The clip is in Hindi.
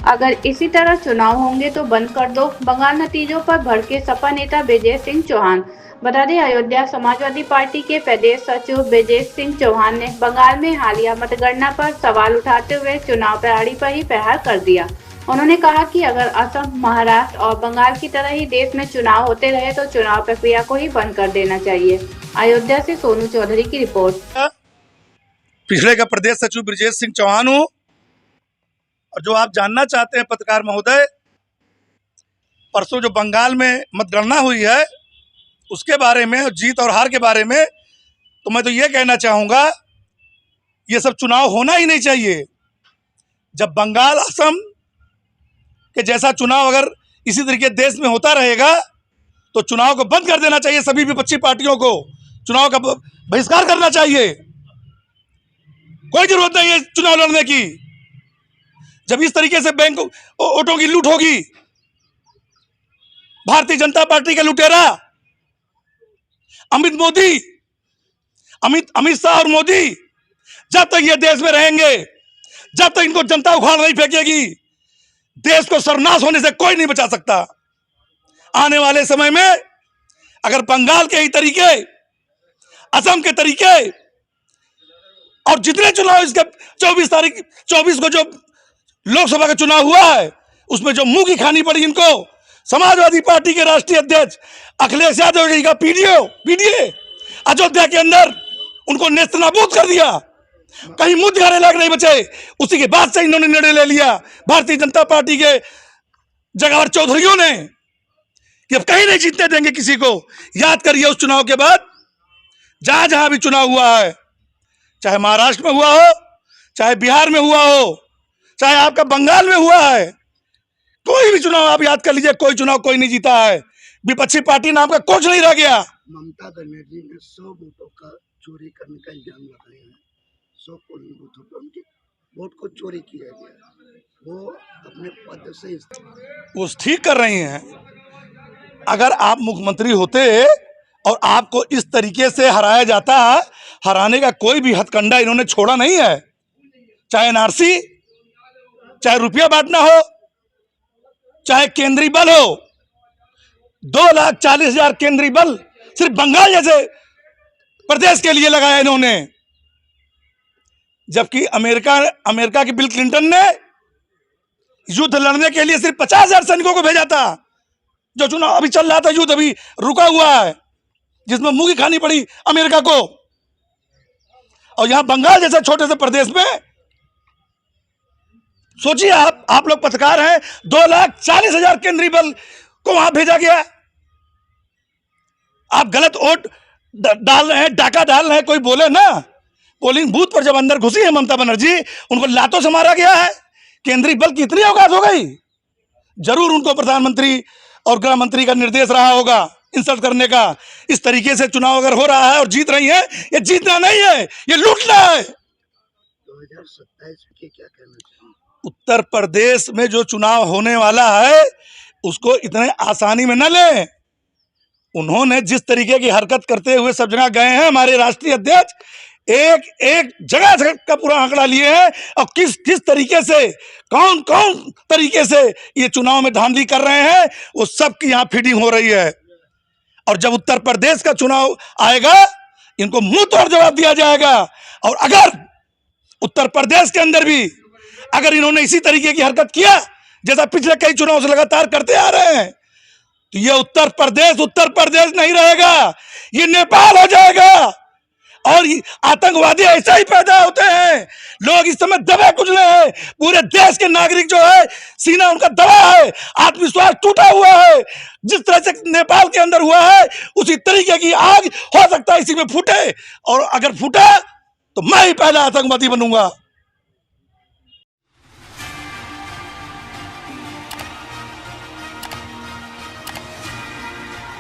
अगर इसी तरह चुनाव होंगे तो बंद कर दो। बंगाल नतीजों पर भड़के सपा नेता ब्रजेश सिंह चौहान। बता दें, अयोध्या समाजवादी पार्टी के प्रदेश सचिव ब्रजेश सिंह चौहान ने बंगाल में हालिया मतगणना पर सवाल उठाते हुए चुनाव प्रणाली पर ही प्रहार कर दिया। उन्होंने कहा कि अगर असम, महाराष्ट्र और बंगाल की तरह ही देश में चुनाव होते रहे तो चुनाव प्रक्रिया को ही बंद कर देना चाहिए। अयोध्या से सोनू चौधरी की रिपोर्ट। पिछड़े का प्रदेश सचिव ब्रजेश सिंह चौहान हूँ। और जो आप जानना चाहते हैं पत्रकार महोदय, परसों जो बंगाल में मतगणना हुई है उसके बारे में, जीत और हार के बारे में, तो मैं तो ये कहना चाहूँगा ये सब चुनाव होना ही नहीं चाहिए। जब बंगाल, असम के जैसा चुनाव अगर इसी तरीके देश में होता रहेगा तो चुनाव को बंद कर देना चाहिए। सभी विपक्षी पार्टियों को चुनाव का बहिष्कार करना चाहिए। कोई जरूरत नहीं है चुनाव लड़ने की। जब इस तरीके से बैंक वोटों की लूट होगी, भारतीय जनता पार्टी के लुटेरा अमित शाह और मोदी जब तक ये देश में रहेंगे, जब तक इनको जनता उखाड़ नहीं फेंकेगी, देश को सर्वनाश होने से कोई नहीं बचा सकता। आने वाले समय में अगर बंगाल के ही तरीके, असम के तरीके और जितने चुनाव इसके 24 को जो लोकसभा का चुनाव हुआ है उसमें जो मुंह की खानी पड़ी इनको, समाजवादी पार्टी के राष्ट्रीय अध्यक्ष अखिलेश यादव जी का पीडीए अयोध्या के अंदर उनको नेस्तनाबूद कर दिया, कहीं मुंह दिखाने लायक नहीं बचे। उसी के बाद से इन्होंने निर्णय ले लिया भारतीय जनता पार्टी के जगावर चौधरियों ने कि अब कहीं नहीं जीतने देंगे किसी को। याद करिए उस चुनाव के बाद जहां जहां भी चुनाव हुआ है, चाहे महाराष्ट्र में हुआ हो, चाहे बिहार में हुआ हो, चाहे आपका बंगाल में हुआ है, कोई भी चुनाव आप याद कर लीजिए, कोई चुनाव कोई नहीं जीता है। विपक्षी पार्टी नाम का कुछ नहीं रह गया। ममता बनर्जी ने 100 वोटों का चोरी करने का इल्जाम लगाया है। 100 पोलिंग बूथों पर उनके वोट को चोरी किया गया। वो अपने पद से वो ठीक कर रही हैं। अगर आप मुख्यमंत्री होते और आपको इस तरीके से हराया जाता, हराने का कोई भी हथकंडा इन्होंने छोड़ा नहीं है। चाहे एनआरसी, चाहे रुपया बांटना हो, चाहे केंद्रीय बल हो, 2,40,000 केंद्रीय बल सिर्फ बंगाल जैसे प्रदेश के लिए लगाया इन्होंने। जबकि अमेरिका की बिल क्लिंटन ने युद्ध लड़ने के लिए सिर्फ 50,000 सैनिकों को भेजा था। जो चुनाव अभी चल रहा था, युद्ध अभी रुका हुआ है, जिसमें मुंह की खानी पड़ी अमेरिका को। और यहां बंगाल जैसे छोटे से प्रदेश में सोचिए, आप लोग पत्रकार हैं, 2,40,000 केंद्रीय बल को वहां भेजा गया। आप गलत वोट डाल रहे हैं, डाका डाल रहे हैं, कोई बोले ना। पोलिंग बूथ पर जब अंदर घुसी है ममता बनर्जी, उनको लातों से मारा गया है। केंद्रीय बल की इतनी औकात हो गई, जरूर उनको प्रधानमंत्री और गृह मंत्री का निर्देश रहा होगा इंसल्ट करने का। इस तरीके से चुनाव अगर हो रहा है और जीत रही है, ये जीतना नहीं है, ये लूटना है। 2027 के क्या कहना चाहिए? उत्तर प्रदेश में जो चुनाव होने वाला है उसको इतने आसानी में न लें। उन्होंने जिस तरीके की हरकत करते हुए सब जगह गए हैं, हमारे राष्ट्रीय अध्यक्ष एक जगह का पूरा आंकड़ा लिए हैं और किस तरीके से, कौन तरीके से ये चुनाव में धांधली कर रहे हैं, वो सब की यहाँ फीडिंग हो रही है। और जब उत्तर प्रदेश का चुनाव आएगा, इनको मुंह तोड़ जवाब दिया जाएगा। और अगर उत्तर प्रदेश के अंदर भी अगर इन्होंने इसी तरीके की हरकत किया जैसा पिछले कई चुनाव से लगातार करते आ रहे हैं, तो ये उत्तर प्रदेश नहीं रहेगा, ये नेपाल हो जाएगा। और आतंकवादी ऐसा ही पैदा होते हैं। लोग इस समय दबे कुचले हैं, पूरे देश के नागरिक जो है सीना उनका दबा है, आत्मविश्वास टूटा हुआ है। जिस तरह से नेपाल के अंदर हुआ है उसी तरीके की आग हो सकता है इसी में फूटे, और अगर फूटा तो मैं ही पहला आतंकवादी बनूंगा।